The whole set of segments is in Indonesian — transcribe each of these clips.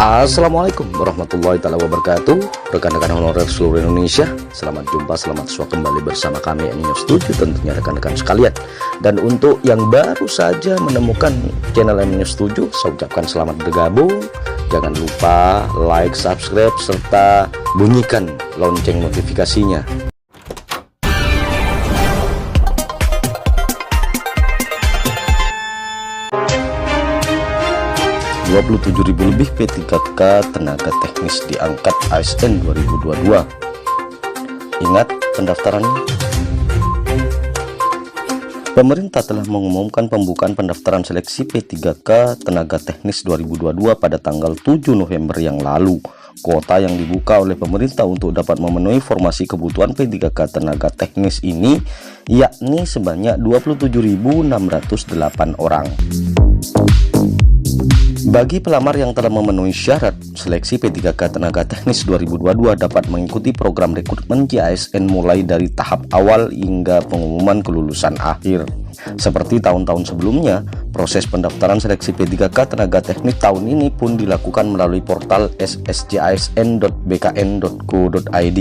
Assalamualaikum warahmatullahi wabarakatuh. Rekan-rekan honorer seluruh Indonesia, selamat jumpa, selamat sua kembali bersama kami News 7 tentunya rekan-rekan sekalian. Dan untuk yang baru saja menemukan channel News 7, saya ucapkan selamat bergabung. Jangan lupa like, subscribe, serta bunyikan lonceng notifikasinya. 27.000 lebih P3K tenaga teknis diangkat ASN 2022. Ingat pendaftarannya? Pemerintah telah mengumumkan pembukaan pendaftaran seleksi P3K tenaga teknis 2022 pada tanggal 7 November yang lalu. Kuota yang dibuka oleh pemerintah untuk dapat memenuhi formasi kebutuhan P3K tenaga teknis ini yakni sebanyak 27.608 orang. Bagi pelamar yang telah memenuhi syarat, seleksi P3K tenaga teknis 2022 dapat mengikuti program rekrutmen JASN mulai dari tahap awal hingga pengumuman kelulusan akhir. Seperti tahun-tahun sebelumnya, proses pendaftaran seleksi P3K tenaga teknis tahun ini pun dilakukan melalui portal ssjasn.bkn.go.id.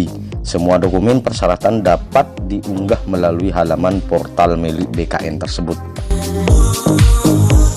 Semua dokumen persyaratan dapat diunggah melalui halaman portal milik BKN tersebut.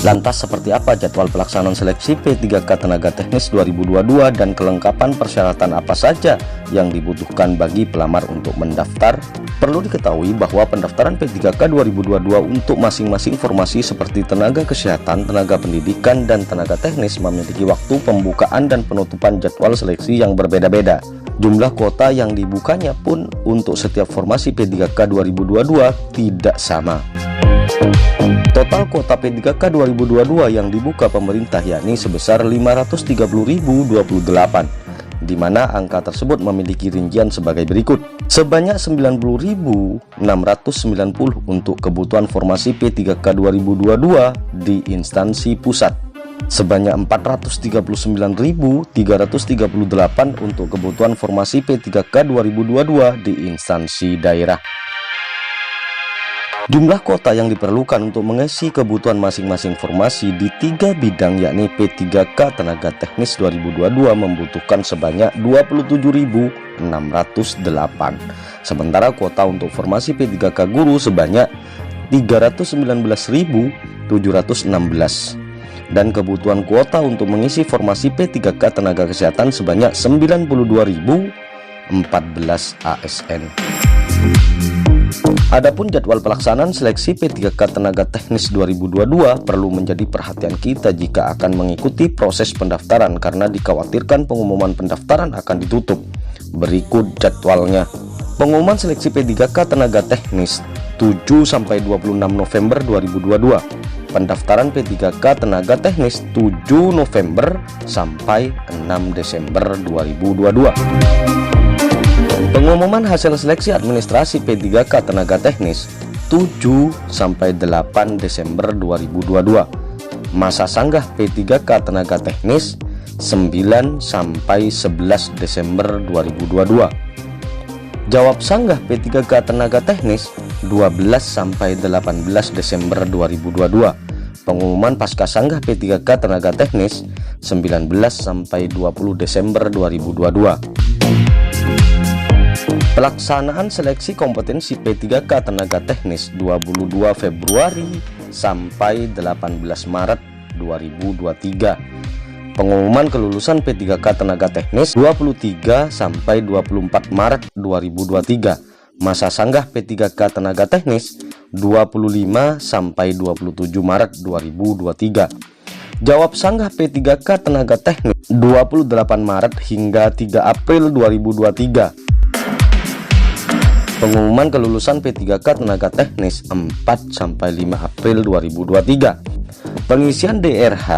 Lantas seperti apa jadwal pelaksanaan seleksi P3K tenaga teknis 2022 dan kelengkapan persyaratan apa saja yang dibutuhkan bagi pelamar untuk mendaftar? Perlu diketahui bahwa pendaftaran P3K 2022 untuk masing-masing formasi seperti tenaga kesehatan, tenaga pendidikan, dan tenaga teknis memiliki waktu pembukaan dan penutupan jadwal seleksi yang berbeda-beda. Jumlah kuota yang dibukanya pun untuk setiap formasi P3K 2022 tidak sama. Total kuota P3K 2022 yang dibuka pemerintah yakni sebesar 530.028, di mana angka tersebut memiliki rincian sebagai berikut. Sebanyak 90.690 untuk kebutuhan formasi P3K 2022 di instansi pusat. Sebanyak 439.338 untuk kebutuhan formasi P3K 2022 di instansi daerah. Jumlah kuota yang diperlukan untuk mengisi kebutuhan masing-masing formasi di 3 bidang yakni P3K tenaga teknis 2022 membutuhkan sebanyak 27.608. Sementara kuota untuk formasi P3K guru sebanyak 319.716. Dan kebutuhan kuota untuk mengisi formasi P3K tenaga kesehatan sebanyak 92.014 ASN. Adapun jadwal pelaksanaan seleksi P3K tenaga teknis 2022 perlu menjadi perhatian kita jika akan mengikuti proses pendaftaran karena dikhawatirkan pengumuman pendaftaran akan ditutup. Berikut jadwalnya. Pengumuman seleksi P3K tenaga teknis 7-26 November 2022. Pendaftaran P3K tenaga teknis 7 November sampai 6 Desember 2022. Pengumuman hasil seleksi administrasi P3K tenaga teknis 7-8 Desember 2022. Masa sanggah P3K tenaga teknis 9-11 Desember 2022. Jawab sanggah P3K tenaga teknis 12-18 Desember 2022. Pengumuman pasca sanggah P3K tenaga teknis 19-20 Desember 2022. Pelaksanaan seleksi kompetensi P3K tenaga teknis 22 Februari sampai 18 Maret 2023. Pengumuman kelulusan P3K tenaga teknis 23 sampai 24 Maret 2023. Masa sanggah P3K tenaga teknis 25 sampai 27 Maret 2023. Jawab sanggah P3K tenaga teknis 28 Maret hingga 3 April 2023. Pengumuman kelulusan P3K tenaga teknis 4-5 April 2023. Pengisian DRH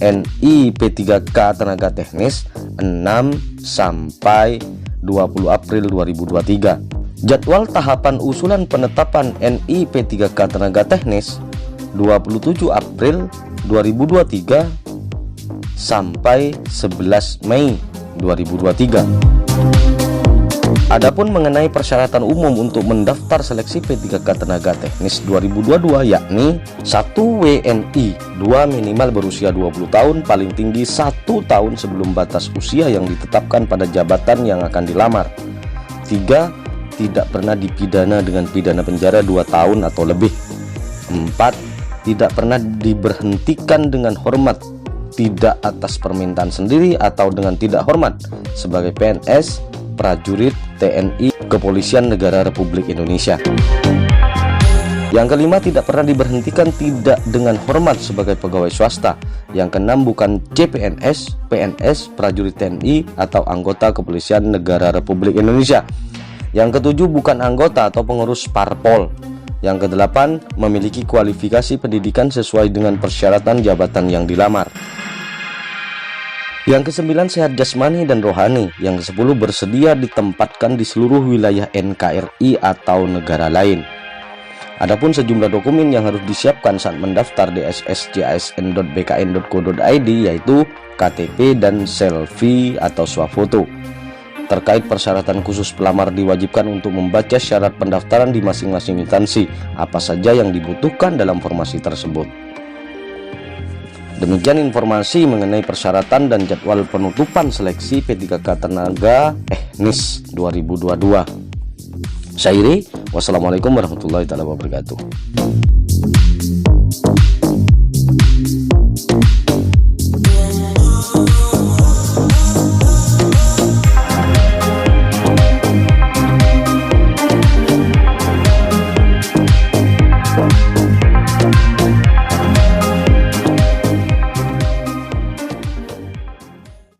NI P3K tenaga teknis 6-20 April 2023. Jadwal tahapan usulan penetapan NI P3K tenaga teknis 27 April 2023 sampai 11 Mei 2023. Adapun mengenai persyaratan umum untuk mendaftar seleksi P3K Tenaga Teknis 2022, yakni 1 WNI, 2 minimal berusia 20 tahun, paling tinggi 1 tahun sebelum batas usia yang ditetapkan pada jabatan yang akan dilamar. 3. Tidak pernah dipidana dengan pidana penjara 2 tahun atau lebih. 4. Tidak pernah diberhentikan dengan hormat, tidak atas permintaan sendiri atau dengan tidak hormat, sebagai PNS, prajurit, TNI, Kepolisian Negara Republik Indonesia. Yang kelima, tidak pernah diberhentikan tidak dengan hormat sebagai pegawai swasta. Yang keenam, bukan CPNS, PNS, prajurit TNI, atau anggota Kepolisian Negara Republik Indonesia. Yang ketujuh, bukan anggota atau pengurus parpol. Yang kedelapan, memiliki kualifikasi pendidikan sesuai dengan persyaratan jabatan yang dilamar. Yang kesembilan, sehat jasmani dan rohani. Yang kesepuluh, bersedia ditempatkan di seluruh wilayah NKRI atau negara lain. Adapun sejumlah dokumen yang harus disiapkan saat mendaftar di ssjasn.bkn.go.id, yaitu KTP dan selfie atau swafoto. Terkait persyaratan khusus, pelamar diwajibkan untuk membaca syarat pendaftaran di masing-masing instansi, apa saja yang dibutuhkan dalam formasi tersebut. Demikian informasi mengenai persyaratan dan jadwal penutupan seleksi P3K Tenaga Teknis 2022. Saya Iri, wassalamualaikum warahmatullahi wabarakatuh.